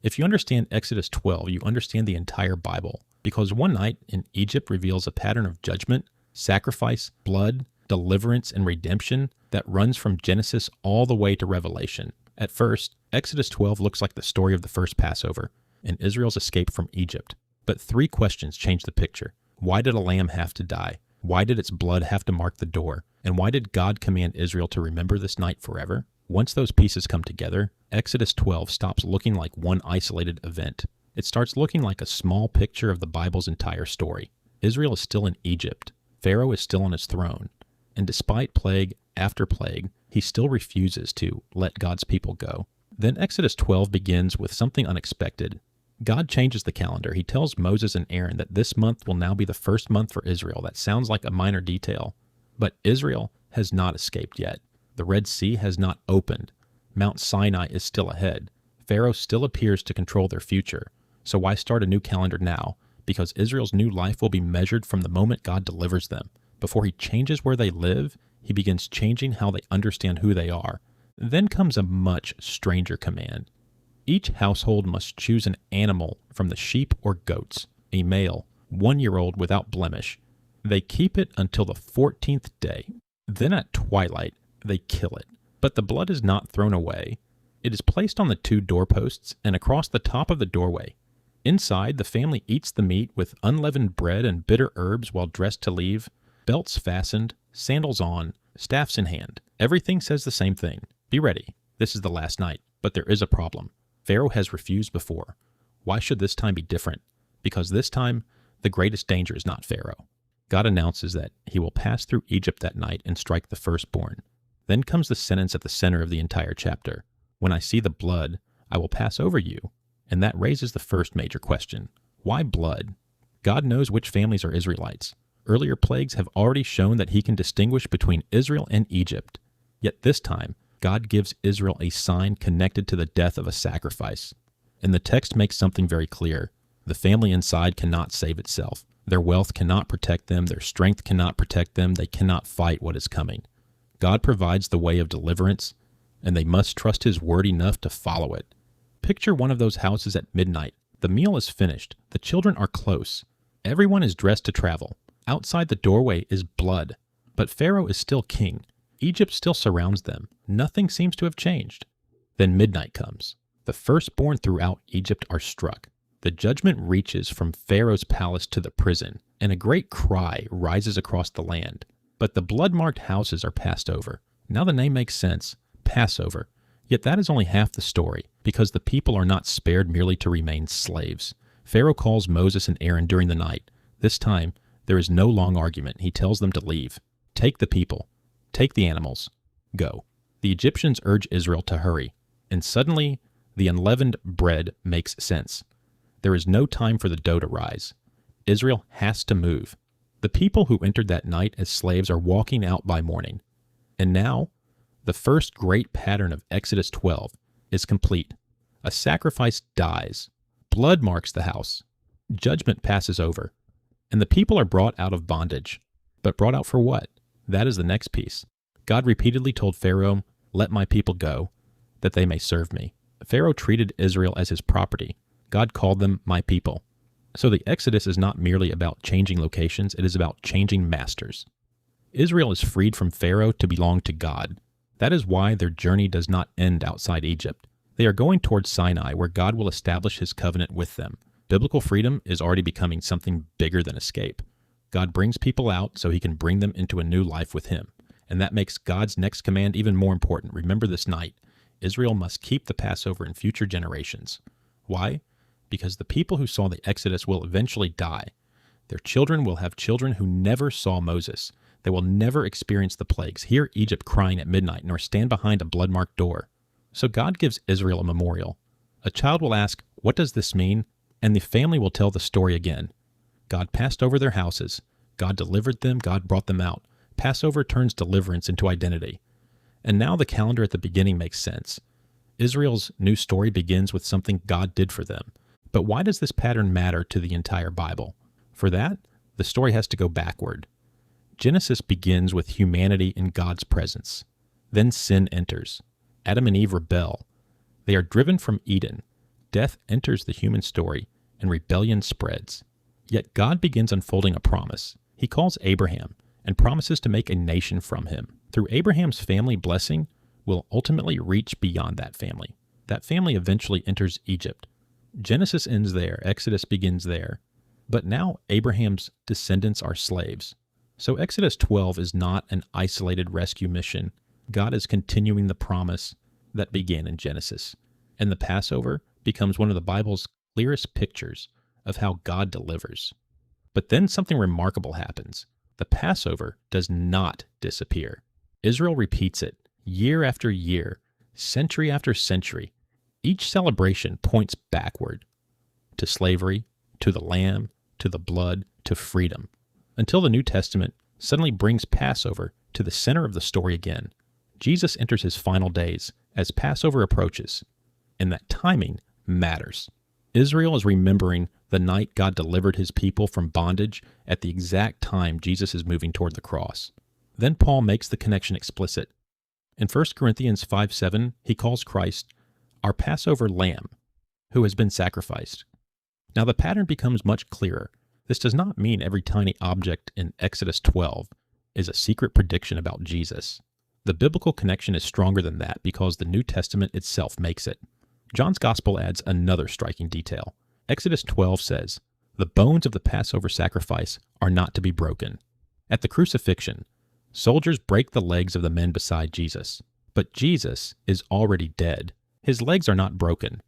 If you understand Exodus 12, you understand the entire Bible, because one night in Egypt reveals a pattern of judgment, sacrifice, blood, deliverance, and redemption that runs from Genesis all the way to Revelation. At first, Exodus 12 looks like the story of the first Passover and Israel's escape from Egypt. But 3 questions change the picture. Why did a lamb have to die? Why did its blood have to mark the door? And why did God command Israel to remember this night forever? Once those pieces come together, Exodus 12 stops looking like one isolated event. It starts looking like a small picture of the Bible's entire story. Israel is still in Egypt. Pharaoh is still on his throne. And despite plague after plague, he still refuses to let God's people go. Then Exodus 12 begins with something unexpected. God changes the calendar. He tells Moses and Aaron that this month will now be the first month for Israel. That sounds like a minor detail, but Israel has not escaped yet. The Red Sea has not opened. Mount Sinai is still ahead. Pharaoh still appears to control their future. So why start a new calendar now? Because Israel's new life will be measured from the moment God delivers them. Before he changes where they live, he begins changing how they understand who they are. Then comes a much stranger command. Each household must choose an animal from the sheep or goats, a male, 1-year-old without blemish. They keep it until the 14th day. Then at twilight, they kill it. But the blood is not thrown away. It is placed on the 2 doorposts and across the top of the doorway. Inside, the family eats the meat with unleavened bread and bitter herbs while dressed to leave, belts fastened, sandals on, staffs in hand. Everything says the same thing. Be ready. This is the last night. But there is a problem. Pharaoh has refused before. Why should this time be different? Because this time, the greatest danger is not Pharaoh. God announces that he will pass through Egypt that night and strike the firstborn. Then comes the sentence at the center of the entire chapter. When I see the blood, I will pass over you. And that raises the first major question. Why blood? God knows which families are Israelites. Earlier plagues have already shown that he can distinguish between Israel and Egypt. Yet this time, God gives Israel a sign connected to the death of a sacrifice. And the text makes something very clear. The family inside cannot save itself. Their wealth cannot protect them. Their strength cannot protect them. They cannot fight what is coming. God provides the way of deliverance, and they must trust his word enough to follow it. Picture one of those houses at midnight. The meal is finished. The children are close. Everyone is dressed to travel. Outside the doorway is blood. But Pharaoh is still king. Egypt still surrounds them. Nothing seems to have changed. Then midnight comes. The firstborn throughout Egypt are struck. The judgment reaches from Pharaoh's palace to the prison, and a great cry rises across the land. But the blood-marked houses are passed over. Now the name makes sense. Passover. Yet that is only half the story, because the people are not spared merely to remain slaves. Pharaoh calls Moses and Aaron during the night. This time, there is no long argument. He tells them to leave. Take the people. Take the animals. Go. The Egyptians urge Israel to hurry, and suddenly the unleavened bread makes sense. There is no time for the dough to rise. Israel has to move. The people who entered that night as slaves are walking out by morning. And now, the first great pattern of Exodus 12 is complete. A sacrifice dies. Blood marks the house. Judgment passes over. And the people are brought out of bondage. But brought out for what? That is the next piece. God repeatedly told Pharaoh, "Let my people go, that they may serve me." Pharaoh treated Israel as his property. God called them my people. So the Exodus is not merely about changing locations, it is about changing masters. Israel is freed from Pharaoh to belong to God. That is why their journey does not end outside Egypt. They are going towards Sinai, where God will establish his covenant with them. Biblical freedom is already becoming something bigger than escape. God brings people out so he can bring them into a new life with him. And that makes God's next command even more important. Remember this night. Israel must keep the Passover in future generations. Why? Because the people who saw the Exodus will eventually die. Their children will have children who never saw Moses. They will never experience the plagues, hear Egypt crying at midnight, nor stand behind a blood-marked door. So God gives Israel a memorial. A child will ask, "What does this mean?" And the family will tell the story again. God passed over their houses. God delivered them. God brought them out. Passover turns deliverance into identity. And now the calendar at the beginning makes sense. Israel's new story begins with something God did for them. But why does this pattern matter to the entire Bible? For that, the story has to go backward. Genesis begins with humanity in God's presence. Then sin enters. Adam and Eve rebel. They are driven from Eden. Death enters the human story, and rebellion spreads. Yet God begins unfolding a promise. He calls Abraham and promises to make a nation from him. Through Abraham's family blessing, will ultimately reach beyond that family. That family eventually enters Egypt. Genesis ends there, Exodus begins there. But now Abraham's descendants are slaves. So Exodus 12 is not an isolated rescue mission. God is continuing the promise that began in Genesis. And the Passover becomes one of the Bible's clearest pictures of how God delivers. But then something remarkable happens. The Passover does not disappear. Israel repeats it year after year, century after century. Each celebration points backward to slavery, to the lamb, to the blood, to freedom, until the New Testament suddenly brings Passover to the center of the story again. Jesus enters his final days as Passover approaches, and that timing matters. Israel is remembering the night God delivered his people from bondage at the exact time Jesus is moving toward the cross. Then Paul makes the connection explicit. In 1 Corinthians 5:7, he calls Christ our Passover lamb, who has been sacrificed. Now the pattern becomes much clearer. This does not mean every tiny object in Exodus 12 is a secret prediction about Jesus. The biblical connection is stronger than that because the New Testament itself makes it. John's Gospel adds another striking detail. Exodus 12 says, "The bones of the Passover sacrifice are not to be broken." At the crucifixion, soldiers break the legs of the men beside Jesus, but Jesus is already dead. His legs are not broken.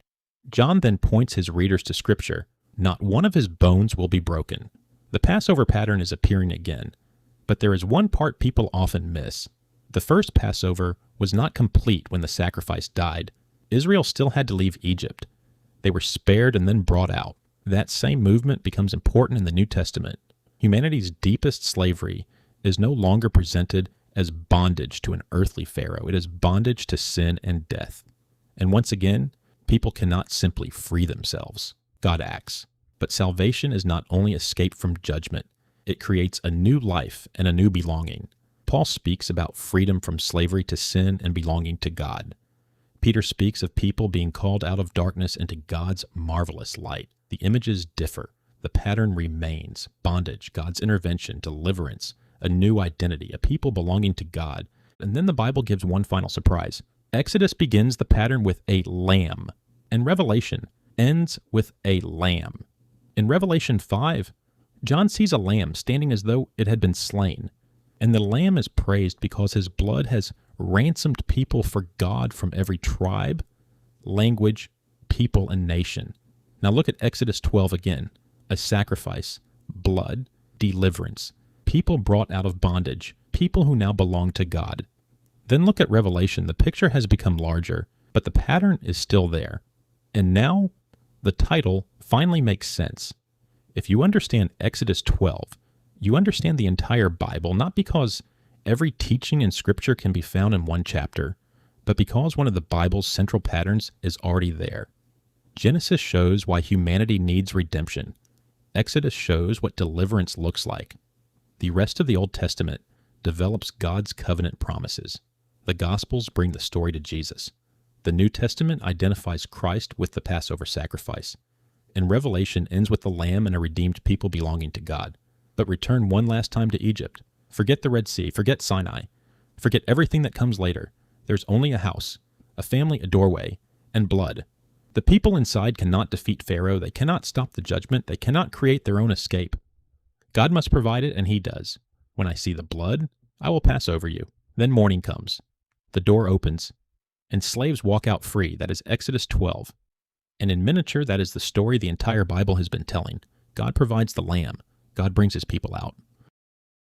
John then points his readers to Scripture. Not one of his bones will be broken. The Passover pattern is appearing again, but there is one part people often miss. The first Passover was not complete when the sacrifice died. Israel still had to leave Egypt. They were spared and then brought out. That same movement becomes important in the New Testament. Humanity's deepest slavery is no longer presented as bondage to an earthly pharaoh. It is bondage to sin and death. And once again, people cannot simply free themselves. God acts. But salvation is not only escape from judgment, it creates a new life and a new belonging. Paul speaks about freedom from slavery to sin and belonging to God. Peter speaks of people being called out of darkness into God's marvelous light. The images differ. The pattern remains. Bondage, God's intervention, deliverance, a new identity, a people belonging to God. And then the Bible gives one final surprise. Exodus begins the pattern with a lamb, and Revelation ends with a lamb. In Revelation 5, John sees a lamb standing as though it had been slain, and the lamb is praised because his blood has ransomed people for God from every tribe, language, people, and nation. Now look at Exodus 12 again. A sacrifice, blood, deliverance, people brought out of bondage, people who now belong to God. Then look at Revelation. The picture has become larger, but the pattern is still there. And now the title finally makes sense. If you understand Exodus 12, you understand the entire Bible, not because every teaching in Scripture can be found in one chapter, but because one of the Bible's central patterns is already there. Genesis shows why humanity needs redemption. Exodus shows what deliverance looks like. The rest of the Old Testament develops God's covenant promises. The Gospels bring the story to Jesus. The New Testament identifies Christ with the Passover sacrifice. And Revelation ends with the Lamb and a redeemed people belonging to God. But return one last time to Egypt. Forget the Red Sea. Forget Sinai. Forget everything that comes later. There's only a house, a family, a doorway, and blood. The people inside cannot defeat Pharaoh. They cannot stop the judgment. They cannot create their own escape. God must provide it, and he does. When I see the blood, I will pass over you. Then morning comes. The door opens, and slaves walk out free. That is Exodus 12. And in miniature, that is the story the entire Bible has been telling. God provides the lamb. God brings his people out.